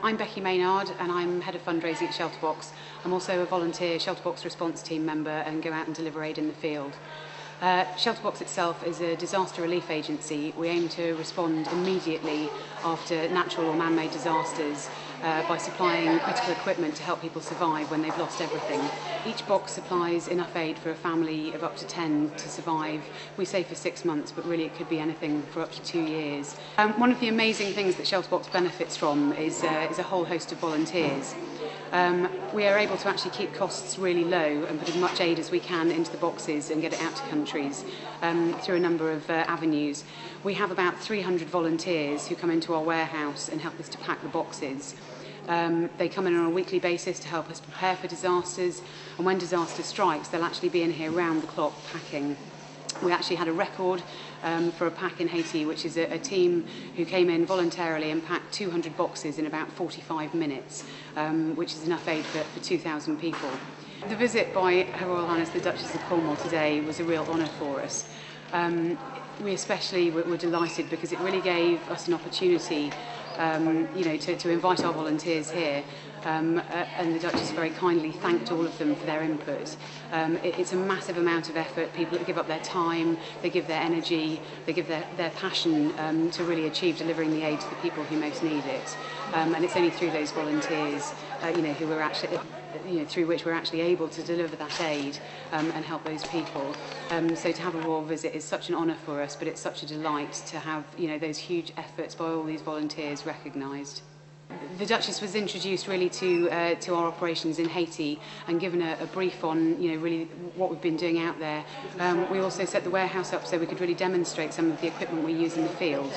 I'm Becky Maynard and I'm Head of Fundraising at ShelterBox. I'm also a volunteer ShelterBox response team member and go out and deliver aid in the field. ShelterBox itself is a disaster relief agency. We aim to respond immediately after natural or man-made disasters by supplying critical equipment to help people survive when they've lost everything. Each box supplies enough aid for a family of up to 10 to survive. We say for 6 months, but really it could be anything for up to 2 years. One of the amazing things that ShelterBox benefits from is a whole host of volunteers. We are able to actually keep costs really low and put as much aid as we can into the boxes and get it out to countries through a number of avenues. We have about 300 volunteers who come into our warehouse and help us to pack the boxes. They come in on a weekly basis to help us prepare for disasters, and when disaster strikes they'll actually be in here round the clock packing. We actually had a record for a pack in Haiti, which is a team who came in voluntarily and packed 200 boxes in about 45 minutes, which is enough aid for 2,000 people. The visit by Her Royal Highness the Duchess of Cornwall today was a real honour for us. We especially were delighted because it really gave us an opportunity to invite our volunteers here, and the Duchess very kindly thanked all of them for their input. It's a massive amount of effort. People give up their time, they give their energy, they give their passion to really achieve delivering the aid to the people who most need it. And it's only through those volunteers who we're actually, through which we're actually able to deliver that aid and help those people. So to have a royal visit is such an honour for us, but it's such a delight to have those huge efforts by all these volunteers recognised. The Duchess was introduced really to our operations in Haiti and given a brief on really what we've been doing out there. We also set the warehouse up so we could really demonstrate some of the equipment we use in the field.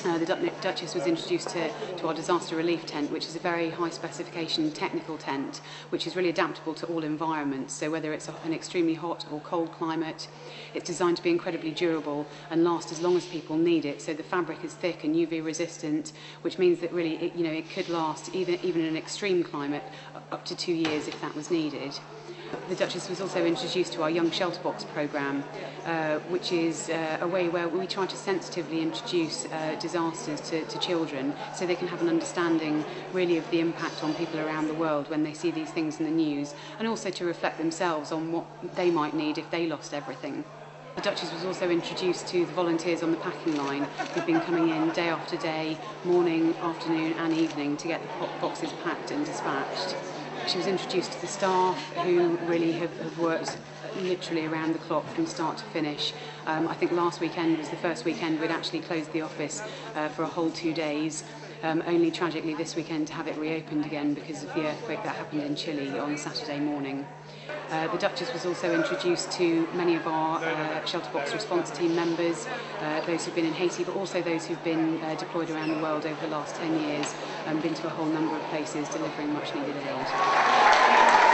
The Duchess was introduced to our disaster relief tent, which is a very high specification technical tent, which is really adaptable to all environments. So whether it's an extremely hot or cold climate, it's designed to be incredibly durable and last as long as people need it. So the fabric is thick and UV resistant, which means that really it could last even in an extreme climate up to 2 years if that was needed. The Duchess was also introduced to our Young ShelterBox programme, which is a way where we try to sensitively introduce disasters to children so they can have an understanding really of the impact on people around the world when they see these things in the news, and also to reflect themselves on what they might need if they lost everything. The Duchess was also introduced to the volunteers on the packing line who've been coming in day after day, morning, afternoon and evening to get the boxes packed and dispatched. She was introduced to the staff who really have worked literally around the clock from start to finish. I think last weekend was the first weekend we'd actually closed the office for a whole 2 days. Only tragically this weekend to have it reopened again because of the earthquake that happened in Chile on Saturday morning. The Duchess was also introduced to many of our ShelterBox response team members, those who've been in Haiti, but also those who've been deployed around the world over the last 10 years and been to a whole number of places delivering much needed aid.